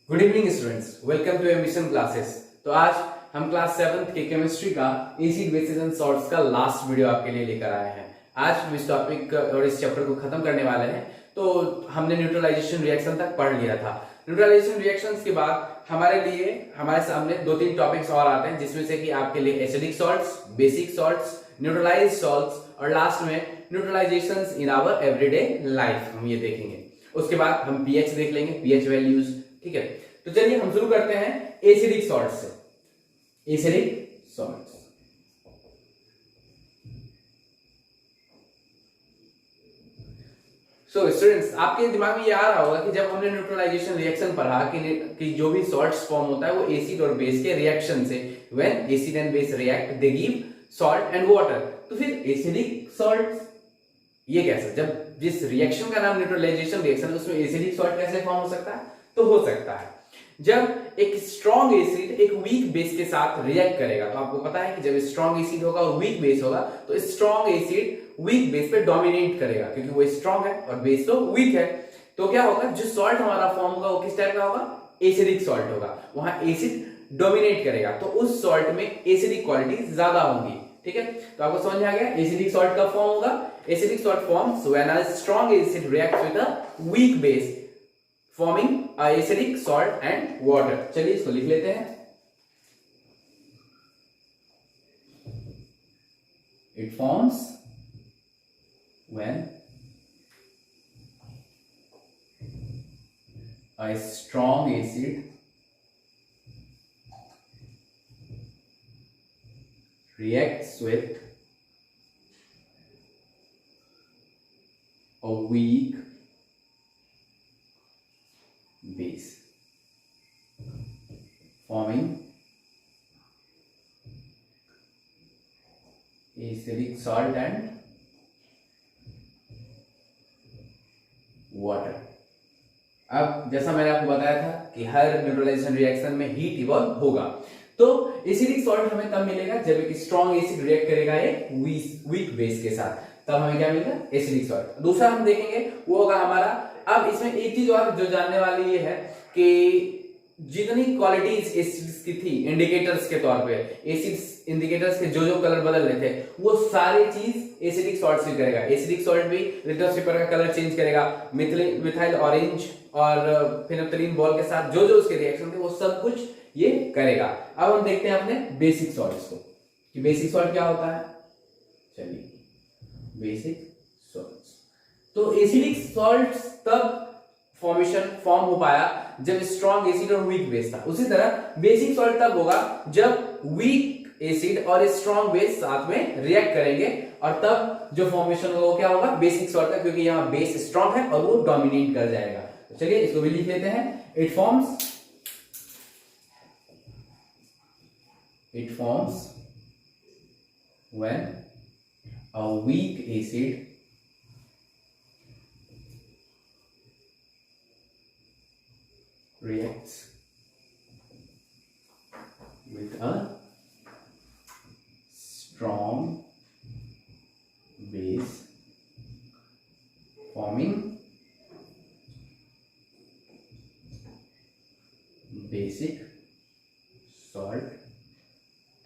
Good evening students, welcome to emission classes. तो आज हम क्लास 7th के केमिस्ट्री का एसिड बेसिस एंड सॉल्ट्स का लास्ट वीडियो आपके लिए लेकर आए हैं। आज हम इस टॉपिक और इस चैप्टर को खत्म करने वाले हैं। तो हमने न्यूट्रलाइजेशन रिएक्शन तक पढ़ लिया था। न्यूट्रलाइजेशन रिएक्शंस के बाद हमारे सामने 2-3 टॉपिक्स और आते हैं, जिसमें से कि आपके लिए acidic salts, basic salts, neutralised salts और लास्ट में न्यूट्रलाइजेशंस इन आवर एवरीडे लाइफ हम ये देखेंगे। उसके बाद हम पीएच देख लेंगे, पीएच वैल्यूज। ठीक है, तो चलिए हम शुरू करते हैं एसिडिक सॉल्ट से। एसिडिक सॉल्ट्स, सो स्टूडेंट्स, आपके दिमाग में ये आ रहा होगा कि जब हमने न्यूट्रलाइजेशन रिएक्शन पढ़ा कि जो भी सॉल्ट्स फॉर्म होता है वो एसिड और बेस के रिएक्शन से, when acid and base react they give salt and water. तो फिर एसिडिक सॉल्ट्स ये कैसे, जब जिस रिएक्शन का नाम न्यूट्रलाइजेशन रिएक्शन है उसमें एसिडिक सॉल्ट कैसे फॉर्म हो सकता है? तो हो सकता है जब एक स्ट्रॉन्ग एसिड एक वीक बेस के साथ रिएक्ट करेगा। तो आपको पता है कि जब स्ट्रॉन्ग एसिड होगा और वीक बेस होगा तो स्ट्रॉन्ग एसिड वीक बेस पे डोमिनेट करेगा, क्योंकि वो स्ट्रॉन्ग है और बेस तो वीक है। तो क्या होगा, जो सॉल्ट हमारा फॉर्म होगा वो किस टाइप का होगा? एसिडिक सॉल्ट होगा। वहां एसिड डोमिनेट करेगा तो उस सॉल्ट में एसिडिक क्वालिटी ज्यादा होंगी। ठीक है, तो आपको समझ में आ गया एसिडिक सॉल्ट का फॉर्म होगा। Acidic salt forms when a strong acid reacts with a weak base forming acidic salt and water. चलिए इसको लिख लेते हैं। It forms when a strong acid reacts with a weak base forming acidic salt and water। अब जैसा मैंने आपको बताया था कि हर न्यूट्रलाइजेशन रिएक्शन में हीट इवॉल्व होगा। तो एसिडिक सॉल्ट हमें तब मिलेगा जब एक स्ट्रॉन्ग एसिड रिएक्ट करेगा एक वीक बेस के साथ, तब हमें क्या मिलेगा? Acidic salt. दूसरा हम देखेंगे वो होगा हमारा, अब इसमें एक चीज और जो जानने वाली ये है कि जितनी क्वालिटीज एसिड्स की थी इंडिकेटर्स के तौर पे, एसिड्स इंडिकेटर्स के जो कलर बदल रहे थे वो सारी चीज एसिडिक सॉल्ट से करेगा। एसिडिक सॉल्ट भी लिटमस पेपर का कलर चेंज करेगा, मिथाइल ऑरेंज और फिनोप्थलीन बॉल के साथ जो उसके रिएक्शन थे वो सब कुछ ये करेगा। अब हम देखते हैं अपने बेसिक सॉल्ट्स को कि बेसिक सॉल्ट क्या होता है। चलिए, बेसिक सॉल्ट्स, तो एसिडिक सॉल्ट्स तब फॉर्म हो पाया जब स्ट्रॉन्ग एसिड और वीक बेस था। उसी तरह बेसिक सॉल्ट तब होगा जब वीक एसिड और स्ट्रॉन्ग बेस साथ में रिएक्ट करेंगे, और तब जो फॉर्मेशन होगा वो क्या होगा? बेसिक सॉल्ट का, क्योंकि यहाँ बेस स्ट्रॉन्ग है और वो डोमिनेट कर जाएगा। तो चलिए इसको भी लिख लेते हैं। It forms when a weak acid reacts with a strong base forming basic salt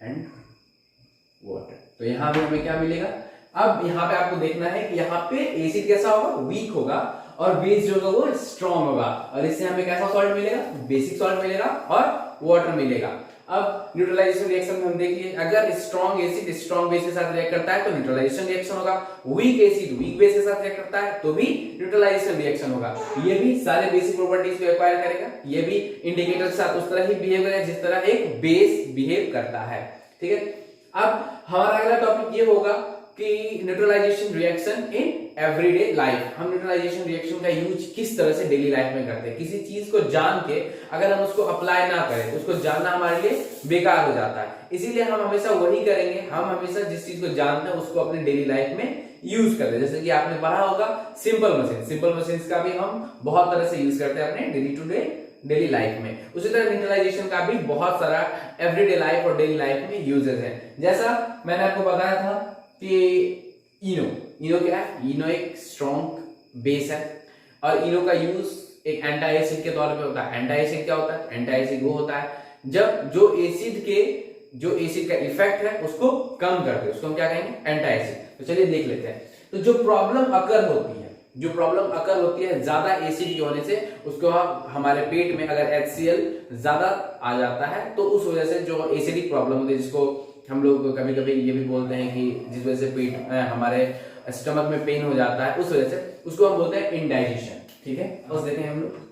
and water। तो यहां पे हमें क्या मिलेगा? अब यहां पे आपको देखना है कि यहां पे एसिड कैसा होगा? वीक होगा, और बेस जो होगा वो स्ट्रॉन्ग होगा, और इससे हमें कैसा सॉल्ट मिलेगा? बेसिक सॉल्ट मिलेगा और वाटर मिलेगा। अब न्यूट्रलाइजेशन रिएक्शन में हम देखिए, अगर स्ट्रॉन्ग एसिड स्ट्रॉन्ग बेस के साथ रिएक्ट करता है तो न्यूट्रलाइजेशन रिएक्शन होगा, वीक एसिड वीक बेस के साथ रिएक्ट करता है तो भी न्यूट्रलाइजेशन रिएक्शन होगा। ये भी सारे बेसिक प्रॉपर्टीज को एक्वायर करेगा, ये भी इंडिकेटर के साथ उस तरह ही बिहेव करेगा जिस तरह एक बेस बिहेव करता है। ठीक है, अब हमारा अगला टॉपिक ये होगा कि neutralisation reaction in everyday life. हम न्यूट्रलाइजेशन रिएक्शन का यूज किस तरह से डेली लाइफ में करते हैं। किसी चीज को जान के अगर हम उसको अप्लाई ना करें तो उसको जानना हमारे लिए बेकार हो जाता है। इसीलिए हम हमेशा वही करेंगे, हम हमेशा जिस चीज को जानते हैं उसको अपने डेली लाइफ में यूज करते हैं। जैसे कि आपने पढ़ा होगा सिंपल मशीन का भी हम बहुत तरह से यूज करते हैं अपने डेली लाइफ में। उसी तरह न्यूट्रलाइजेशन का भी बहुत सारा एवरीडे लाइफ और डेली लाइफ में यूजेस है। जैसा मैंने आपको बताया था कि इनो क्या है? इनो एक स्ट्रॉन्ग बेस है और इनो का यूज एक एंटी एसिड के तौर पे होता है। एंटी एसिड क्या होता है? एंटी एसिड वो होता है जब जो एसिड का इफेक्ट है उसको कम कर दे, उसको हम क्या कहेंगे? Anti acid. तो चलिए देख लेते हैं। तो जो प्रॉब्लम अकर होती है ज्यादा एसिड की होने से, उसको हमारे पेट में अगर HCl ज्यादा आ जाता है तो उस वजह से जो एसिडिक प्रॉब्लम होती है, जिसको हम लोग कभी कभी ये भी बोलते हैं कि जिस वजह से पेट हमारे स्टमक में पेन हो जाता है, उस वजह से उसको हम बोलते हैं इंडाइजेशन। ठीक है, बस देखें हम लोग।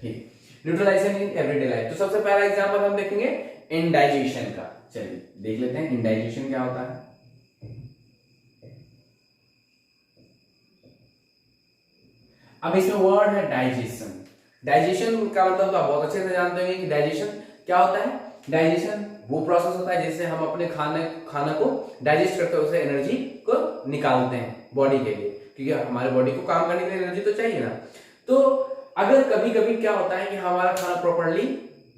ठीक, न्यूट्रलाइजेशन इन एवरीडे लाइफ। तो सबसे पहला एग्जांपल हम देखेंगे इंडाइजेशन का। चलिए देख लेते हैं इंडाइजेशन क्या होता है। अब इसमें वर्ड है डाइजेशन। डाइजेशन का मतलब तो आप बहुत अच्छे से जानते होंगे कि डाइजेशन क्या होता है। डाइजेशन वो प्रोसेस होता है जिससे हम अपने खाना को डाइजेस्ट करते हैं, उससे एनर्जी को निकालते हैं बॉडी के लिए, क्योंकि हमारे बॉडी को काम करने के लिए एनर्जी तो चाहिए ना। तो अगर कभी कभी क्या होता है कि हमारा खाना प्रॉपरली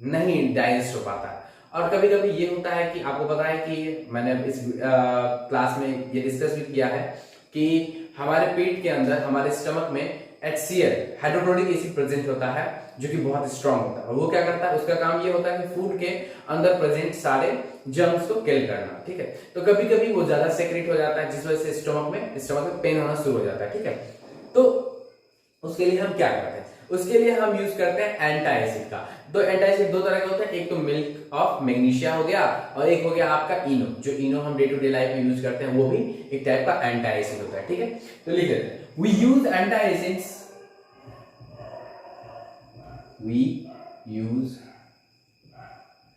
नहीं डाइजेस्ट हो पाता है, और कभी कभी ये होता है कि आपको पता है कि मैंने इस क्लास में ये डिस्कस भी किया है कि हमारे पेट के अंदर, हमारे स्टमक में HCl हाइड्रोक्लोरिक एसिड प्रेजेंट होता है, जो कि बहुत स्ट्रांग होता है। और वो क्या करता है? उसका काम ये होता है कि फूड के अंदर प्रेजेंट सारे जर्म्स को किल करना। ठीक है, तो कभी कभी वो ज्यादा सेक्रेट हो जाता है, जिस वजह से स्टमक में पेन होना शुरू हो जाता है। ठीक है, तो उसके लिए हम क्या करते हैं? उसके लिए हम यूज करते हैं एंटी एसिड का। तो एंटी एसिड दो तरह के होते हैं, एक तो मिल्क ऑफ मैग्नीशिया हो गया, और एक हो गया आपका इनो। जो इनो हम डे टू डे लाइफ में यूज करते हैं, वो भी एक टाइप का एंटी एसिड होता है। ठीक है, तो लिख लेते हैं, we use anti acids, we use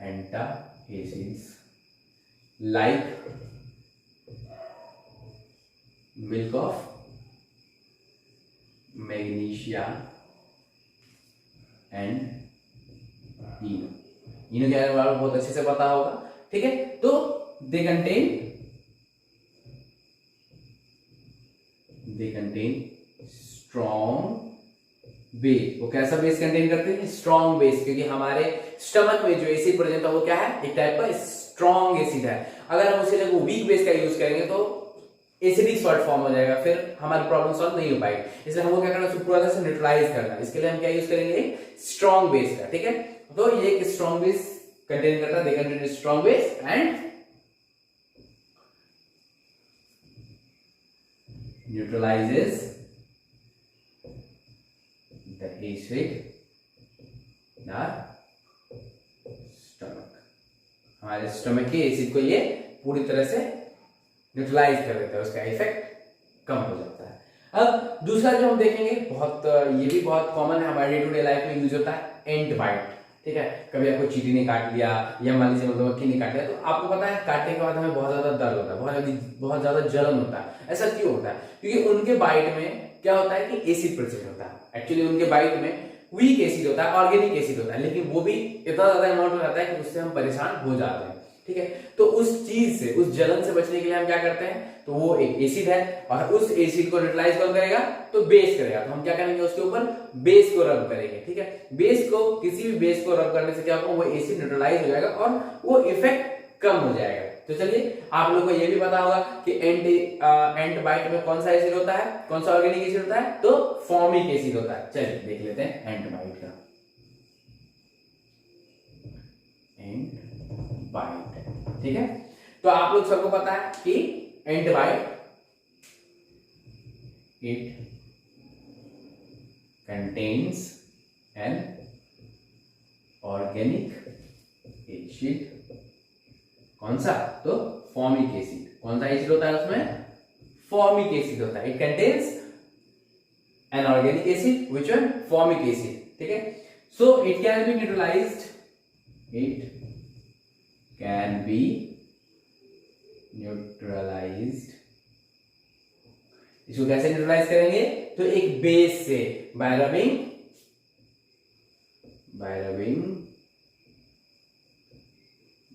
anti acids like milk of magnesia and Eno. Eno क्या है बहुत अच्छे से पता होगा। ठीक है, तो दे कंटेन स्ट्रॉन्ग बेस। वो कैसा बेस कंटेन करते हैं? स्ट्रॉन्ग बेस, क्योंकि हमारे स्टमक में जो एसिड प्रेजेंट है वो क्या है? एक टाइप का स्ट्रॉन्ग एसिड है। अगर हम उसी जगह वीक बेस का यूज करेंगे तो एसिडिक सॉल्ट फॉर्म हो जाएगा, फिर हमारी प्रॉब्लम सॉल्व नहीं हो पाएगी। इसलिए हमको क्या करना है? उसको पूरा तरह से न्यूट्रलाइज करना है। इसके लिए हम क्या यूज करेंगे? स्ट्रॉन्ग बेस का। ठीक है, तो ये एक स्ट्रॉन्ग बेस कंटेन करता है, they contain strong base and neutralises the acid in our stomach. हमारे स्टमक के एसिड को ये पूरी तरह से न्यूट्रलाइज कर देता है, उसका इफेक्ट कम हो जाता है। अब दूसरा जो हम देखेंगे, ये भी बहुत कॉमन है, हमारे डे टू डे लाइफ में यूज होता है, एंट बाइट। ठीक है, कभी आपको चींटी ने काट लिया या मान लीजिए मधुमक्खी ने काट लिया, तो आपको पता है काटने के बाद हमें बहुत ज्यादा दर्द होता है, बहुत ज्यादा जलन होता है। ऐसा क्यों होता है? क्योंकि उनके बाइट में क्या होता है कि एसिड प्रेजेंट होता है। एक्चुअली उनके बाइट में वीक एसिड होता है, ऑर्गेनिक एसिड होता है, लेकिन वो भी इतना ज्यादा अमाउंट हो जाता है कि उससे हम परेशान हो जाते हैं। ठीक है, तो उस चीज से, उस जलन से बचने के लिए हम क्या करते हैं? तो वो एक एसिड है, और उस एसिड को न्यूट्रलाइज कौन करेगा? तो बेस करेगा। तो हम क्या करेंगे? उसके ऊपर बेस को रब करेंगे। ठीक है, किसी भी बेस को रब करने से क्या होगा? वो एसिड न्यूट्रलाइज हो जाएगा और वो इफेक्ट कम हो जाएगा। तो चलिए, आप लोगों को ये भी पता होगा कि एंट बाइट में कौन सा एसिड होता है, कौन सा ऑर्गेनिक एसिड होता है? तो फॉर्मिक एसिड होता है। चलिए देख लेते हैं एंट बाइट का। एंट बाइट, ठीक है, तो आप लोग सबको पता है कि ant bite it contains an organic acid. कौन सा? तो फॉर्मिक एसिड। कौन सा एसिड होता है उसमें? फॉर्मिक एसिड होता है। It contains an organic acid, which one? Formic acid. ठीक है, so it can be neutralised, it can be neutralised. इसको कैसे न्यूट्रलाइज करेंगे? तो एक बेस से, बाय रबिंग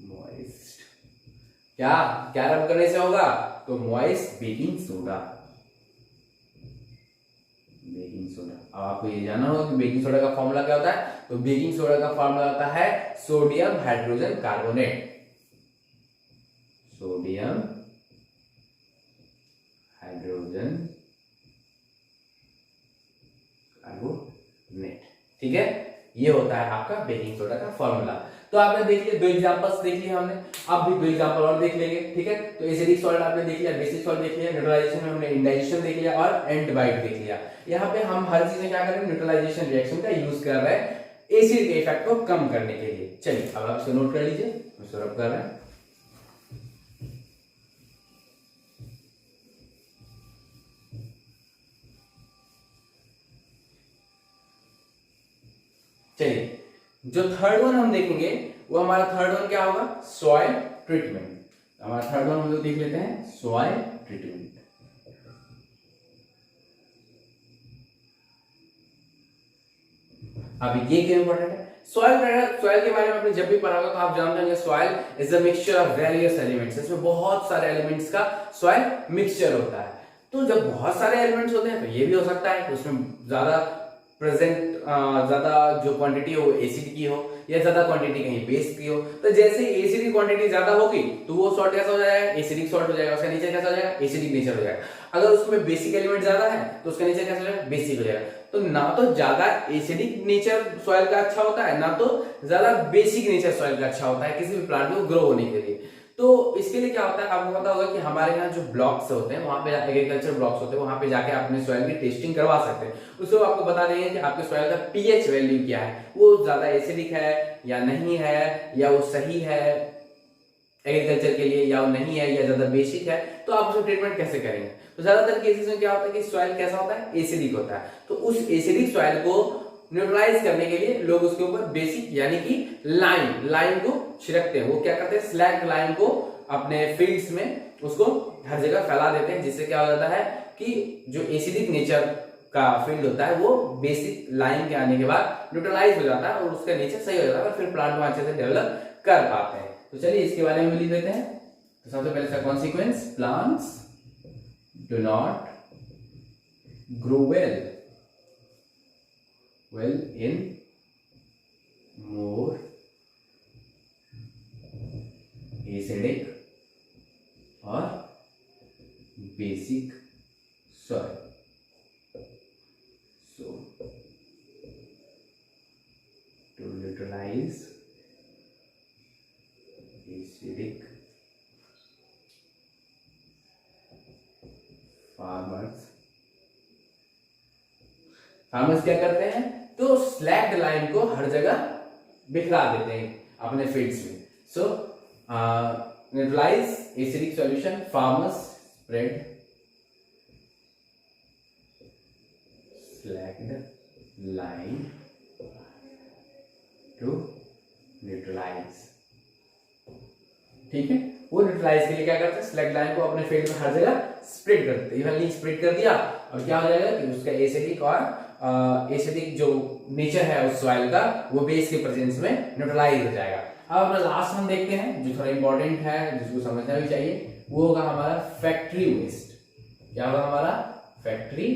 मॉइस्ट। क्या रब करने से होगा? तो मॉइस्ट बेकिंग सोडा। अब आपको ये जानना होगा कि बेकिंग सोडा का फॉर्मूला क्या होता है। तो बेकिंग सोडा का फॉर्मूला होता है sodium hydrogen carbonate, sodium hydrogen carbonate. ठीक है, ये होता है आपका बेकिंग सोडा का फॉर्मूला। तो आपने देख लिया, 2 एग्जांपल्स देख लिए हमने, अब भी 2 एग्जांपल और देख लेंगे। ठीक है, तो एसिडिक सॉल्ट आपने देख लिया, बेसिक सॉल्ट देख लिया, न्यूट्रलाइजेशन में हमने इंडाइजेशन देख लिया और एंटीबायोटिक देख लिया। यहाँ पे हम हर चीज में क्या कर रहे हैं, न्यूट्रलाइजेशन रिएक्शन का यूज कर रहे हैं एसिड के इफेक्ट को कम करने के लिए। चलिए अब आप इसको नोट कर लीजिए, इसको रब कर रहे हैं। चलिए, जो थर्ड वन हम देखेंगे वो हमारा थर्ड वन क्या होगा, सॉइल ट्रीटमेंट। हमारा थर्ड वन हम लोग देख लेते हैं, सॉइल ट्रीटमेंट। अब ये क्यों इंपॉर्टेंट है, सॉइल के बारे में आपने जब भी पढ़ा होगा तो आप जानते होंगे soil is a mixture of various elements. इसमें बहुत सारे एलिमेंट्स का सॉइल मिक्सचर होता है। तो जब बहुत सारे एलिमेंट्स होते हैं तो ये भी हो सकता है कि उसमें ज्यादा ज्यादा जो क्वांटिटी हो वो एसिड की हो या ज्यादा क्वांटिटी कहीं बेस की हो। तो जैसे एसिड की क्वांटिटी ज्यादा होगी तो वो सॉल्ट कैसा हो जाएगा, एसिडिक सॉल्ट हो जाएगा, उसका नेचर कैसा हो जाएगा, एसिडिक नेचर हो जाएगा। अगर उसमें बेसिक एलिमेंट ज्यादा है तो उसका नेचर कैसा हो जाएगा, बेसिक हो जाएगा। तो ना तो ज्यादा एसिडिक नेचर सॉइल का अच्छा होता है, ना तो ज्यादा बेसिक नेचर सॉइल का अच्छा होता है किसी भी प्लांट को ग्रो होने के लिए। तो इसके लिए क्या होता है, आपको पता होगा कि हमारे यहाँ जो ब्लॉक्स होते हैं, वहां पे एग्रीकल्चर ब्लॉक्स होते हैं, वहां पे जाके अपने सॉइल की टेस्टिंग करवा सकते हैं। उससे वो आपको बता देंगे कि आपके सॉइल का पीएच वैल्यू क्या है, वो ज्यादा एसिडिक है या नहीं है, या वो सही है एग्रीकल्चर के लिए या वो नहीं है, या ज्यादा बेसिक है। तो आप उसको ट्रीटमेंट कैसे करेंगे। तो ज्यादातर केसेस में क्या होता है कि सॉइल कैसा होता है, एसिडिक होता है। तो उस एसिडिक सॉइल को न्यूट्रलाइज करने के लिए लोग उसके ऊपर बेसिक यानी कि लाइम को छिड़कते हैं। वो क्या करते हैं, स्लैग लाइम को अपने फील्ड्स में उसको हर जगह फैला देते हैं, जिससे क्या हो जाता है कि जो एसिडिक नेचर का फील्ड होता है वो बेसिक लाइम के आने के बाद न्यूट्रलाइज हो जाता है और उसका नेचर सही हो जाता है और फिर प्लांट को अच्छे से डेवलप कर पाते हैं। तो चलिए इसके बारे में भी लिख लेते हैं। तो सबसे पहले इसका consequence, plants do not grow well in more acidic or basic soil. So to neutralize acidic farmers क्या करते हैं, तो स्लैग्ड लाइम को हर जगह बिखरा देते हैं अपने फील्ड्स में। So neutralize acidic solution, farmers spread slagged lime to neutralize. ठीक है, वो न्यूट्रलाइज के लिए क्या करते हैं, स्लैग लाइन को अपने फील्ड में हर जगह स्प्रेड कर देते हैं। इवनली स्प्रेड कर दिया और क्या हो जाएगा कि उसका एसिडिक और एसिडिक जो नेचर है उस सॉइल का वो बेस के प्रेजेंस में न्यूट्रलाइज हो जाएगा। अब अपना लास्ट हम देखते हैं जो थोड़ा इंपॉर्टेंट है, जिसको समझना भी चाहिए, वो होगा हमारा फैक्ट्री वेस्ट। क्या होगा हमारा, फैक्ट्री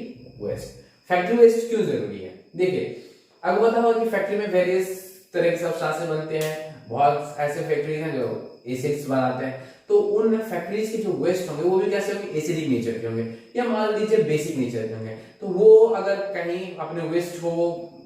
वेस्ट। फैक्ट्री वेस्ट क्यों जरूरी है, देखिए आपको पता होगा कि फैक्ट्री में वेरियस तरह के सब्सटेंसेस बनते हैं। बहुत ऐसे फैक्ट्रीज हैं जो एसिड्स बनाते हैं। तो उन फैक्ट्रीज के जो वेस्ट होंगे वो भी कैसे होंगे, एसिडिक नेचर के होंगे या मान लीजिए बेसिक नेचर के होंगे। तो वो अगर कहीं अपने वेस्ट को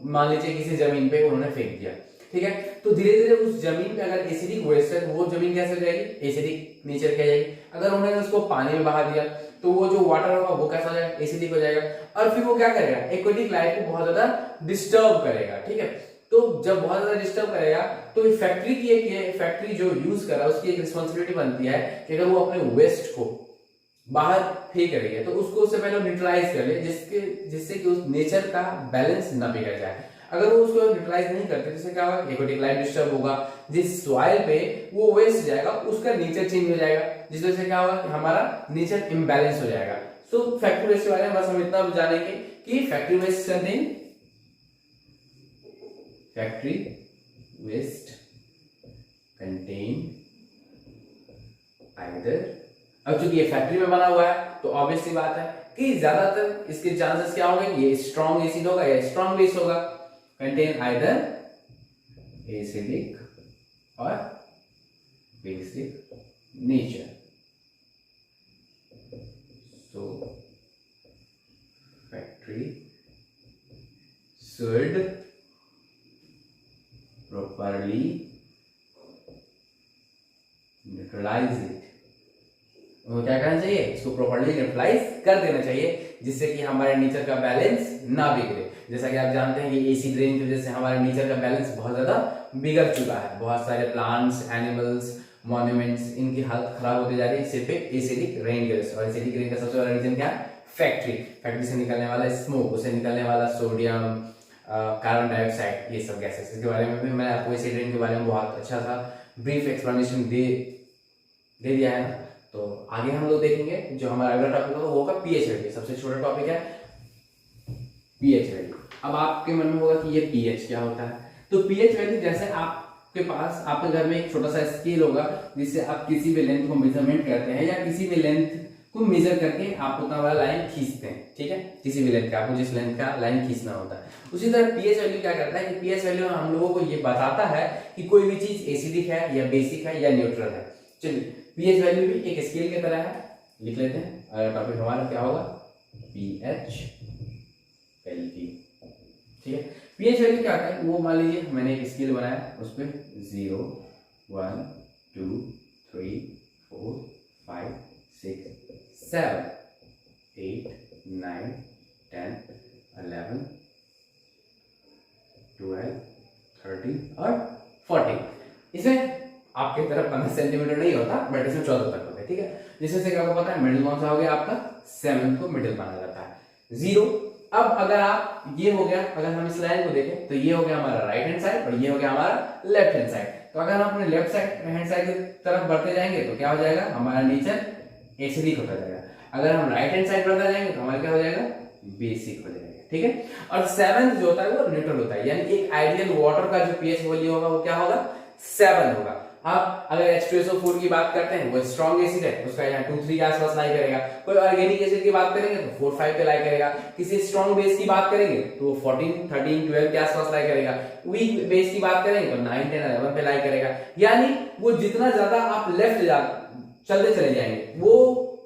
मान लीजिए किसी जमीन पे उन्होंने फेंक दिया, ठीक है, तो धीरे धीरे उस जमीन पे अगर एसिडिक वेस्ट है तो वो जमीन कैसे हो जाएगी, एसिडिक नेचर की जाएगी। अगर उन्होंने उसको पानी में बहा दिया तो वो जो वाटर होगा वो कैसा हो जाएगा, एसिडिक हो जाएगा। और फिर वो क्या करेगा, एक्वेटिक लाइफ को बहुत ज्यादा डिस्टर्ब करेगा। ठीक है, तो जब बहुत ज्यादा डिस्टर्ब करेगा तो फैक्ट्री की एक फैक्ट्री जो यूज कर रहा है उसकी एक रिस्पॉन्सिबिलिटी बनती है कि अगर वो अपने वेस्ट को बाहर फेंक रही है तो उसको उससे पहले न्यूट्रलाइज कर ले, जिससे कि उस नेचर का बैलेंस न बिगड़ जाए। अगर वो उसको न्यूट्रलाइज नहीं करते तो क्या होगा, एक्वेटिक लाइफ डिस्टर्ब होगा, जिस सॉइल पे वो वेस्ट जाएगा उसका नेचर चेंज हो जाएगा, जिस वजह से क्या होगा कि हमारा नेचर इम्बैलेंस हो जाएगा। सो फैक्ट्री वेस्ट के बारे में बस हम इतना जानेंगे कि factory waste contain factory waste contain either, अब चूंकि ये फैक्ट्री में बना हुआ है तो ऑब्वियस सी बात है कि ज्यादातर इसके चांसेस क्या होंगे कि ये स्ट्रॉन्ग एसिड होगा या स्ट्रॉन्ग बेस होगा, कंटेन आइदर एसिडिक और basic nature. So factory should properly neutralize it। वो क्या करना चाहिए, इसको प्रॉपर्ली न्यूट्रलाइज कर देना चाहिए, जिससे कि हमारे नेचर का बैलेंस ना बिगड़े। जैसा कि आप जानते हैं कि एसिड रेन की वजह से हमारे नेचर का बैलेंस बहुत ज्यादा बिगड़ चुका है। बहुत सारे प्लांट्स, एनिमल्स, मॉन्यूमेंट्स, इनकी हालत खराब होती जा रही है सिर्फ एसिडिक रेन की वजह से। और एसिडिक रेन का सबसे बड़ा रीजन क्या है, फैक्ट्री से निकलने वाला स्मोक, उससे निकलने वाला सोडियम, कार्बन डाइऑक्साइड, ये सब गैसेस। इसके बारे में भी मैं आपको एसिड रेन के बारे में बहुत अच्छा सा ब्रीफ एक्सप्लेनेशन दे दिया है ना। तो आगे हम लोग देखेंगे जो हमारा अगला टॉपिक होगा वो होगा पीएच वैल्यू। सबसे छोटा टॉपिक है पीएच वैल्यू। अब आपके मन में होगा कि ये पीएच क्या होता है। तो पीएच वैल्यू, जैसे आपके पास आपके घर में एक छोटा सा स्केल होगा जिससे आप किसी भी लेंथ को मेजरमेंट करते हैं, या किसी भी लेंथ को मेजर करके आप उतना वाला लाइन खींचते हैं, ठीक है, किसी भी लेंथ का, आपको जिस लेंथ का लाइन खींचना होता है। उसी तरह पीएच वैल्यू क्या करता है कि पीएच वैल्यू हम लोगों को ये बताता है कि कोई भी चीज एसिडिक है या बेसिक है या न्यूट्रल है। चलिए, पीएच वैल्यू भी एक स्केल की तरह है, लिख लेते हैं। और टॉपिक हमारा क्या होगा, पीएच वैल्यू, ठीक है। पीएच वैल्यू क्या है, वो मान लीजिए मैंने एक स्केल बनाया, उस पर 0, 1, 2, 3, 4, 5, 6, 7, 8, 9, 10, 11, 12, 13 और 14। इसमें आपके तरफ 15 सेंटीमीटर नहीं होता, बट इसमें 14 तक होता है, ठीक है। जिसमें से आपको पता है मिडिल कौन सा हो गया आपका, 7 को मिडिल माना जाता है, 0। अब अगर आप ये हो गया, अगर हम इस लाइन को देखें तो ये हो गया हमारा राइट हैंड साइड और ये हो गया हमारा लेफ्ट हैंड साइड। तो अगर हम अपने लेफ्ट साइड हैंड साइड की तरफ बढ़ते जाएंगे तो क्या हो जाएगा, हमारा नेचर एसिडिक होता जाएगा। अगर हम राइट हैंड साइड बढ़ते जाएंगे तो हमारा क्या हो जाएगा, बेसिक हो जाएगा, ठीक है। और 7 जो होता है वो न्यूट्रल होता है, यानी एक आइडियल वाटर का जो पीएच वैल्यू होगा वो क्या होगा, 7 होगा। आप अगर H2SO4 की बात करते हैं, वो स्ट्रॉन्ग एसिड है, उसका यहाँ 2-3 के आसपास लाई करेगा। कोई ऑर्गेनिक एसिड की बात करेंगे तो 4-5 पे लाई करेगा। किसी स्ट्रॉन्ग बेस की बात करेंगे तो वो 14-13-12 के आसपास लाई करेगा। वीक बेस की बात करेंगे तो 9-10-11 पे लाई करेगा। यानी वो जितना ज्यादा आप लेफ्ट चलते चले जाएंगे वो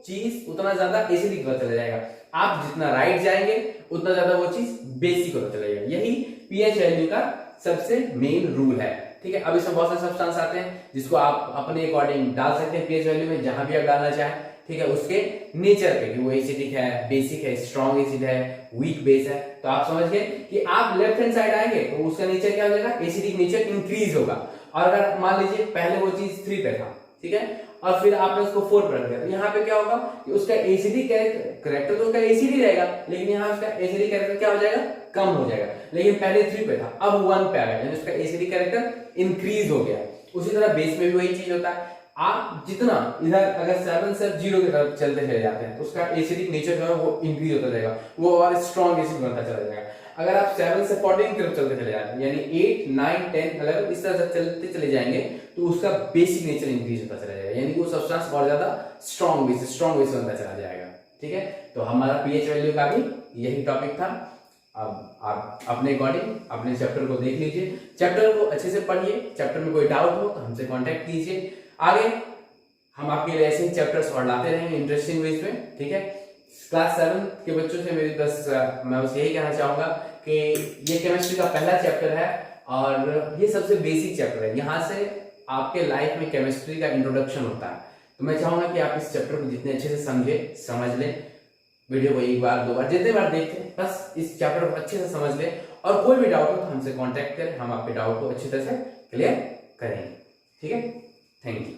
चीज उतना ज्यादा एसिडिक होता चला जाएगा। आप जितना राइट जाएंगे उतना ज्यादा वो चीज बेसिक होता चला जाएगा। यही पीएच वैल्यू का सबसे मेन रूल है, ठीक है। अब इसमें बहुत सारे सब्सटेंस आते हैं जिसको आप अपने अकॉर्डिंग डाल सकते हैं पीएच वैल्यू में, जहां भी आप डालना चाहें, ठीक है, उसके नेचर पे कि वो एसिडिक है, बेसिक है, स्ट्रॉन्ग एसिड है, वीक बेस है। तो आप समझ गए कि आप लेफ्ट हैंड साइड आएंगे तो उसका नेचर क्या हो जाएगा, एसिडिक नेचर इंक्रीज होगा। और अगर मान लीजिए पहले वो चीज 3 पे था, ठीक है, और फिर आपने उसको 4 पर रख दिया, तो यहाँ पे क्या होगा कि उसका एसिडिक कैरेक्टर तो उसका एसिड ही रहेगा, लेकिन यहाँ उसका एसिडिक कैरेक्टर क्या हो जाएगा, कम हो जाएगा। लेकिन पहले 3 पे था, अब 1 पे आ गया, यानी उसका एसिडिक कैरेक्टर इंक्रीज हो गया। उसी तरह बेस में भी वही चीज होता है। आप जितना इधर अगर 7 से 0 की तरफ चलते चले जाते हैं तो उसका एसिडिक नेचर जो है वो इंक्रीज होता जाएगा, वो और स्ट्रॉन्ग एसिड बनता चला जाएगा। अगर आप 7 से 14 की तरफ चलते चले जाते हैं, यानी 8, 9, 10, 11 इस तरह से चलते चले जाएंगे तो उसका बेसिक नेचर इंक्रीज होता चला जाएगा, यानी वो सब्सटेंस और ज्यादा स्ट्रॉन्ग बेस बनता चला जाएगा, ठीक है। तो हमारा पीएच वैल्यू का भी यही टॉपिक था। अब आप अपने अकॉर्डिंग अपने चैप्टर को देख लीजिए, चैप्टर को अच्छे से पढ़िए। चैप्टर में कोई डाउट हो तो हमसे कांटेक्ट कीजिए। आगे हम आपके लिए ऐसे ही चैप्टर्स और लाते रहेंगे इंटरेस्टिंग वेज में, ठीक है। क्लास 7 के बच्चों से मैं बस यही कहना चाहूंगा कि ये केमिस्ट्री का पहला चैप्टर है और ये सबसे बेसिक चैप्टर है। यहाँ से आपके लाइफ में केमिस्ट्री का इंट्रोडक्शन होता है। तो मैं चाहूंगा कि आप इस चैप्टर को जितने अच्छे से समझ लें, वीडियो को 1 बार 2 बार जितने बार देखें, बस इस चैप्टर को अच्छे से समझ लें। और कोई भी डाउट हो तो हमसे कांटेक्ट करें, हम आपके डाउट को अच्छी तरह से क्लियर करेंगे, ठीक है। Thank you.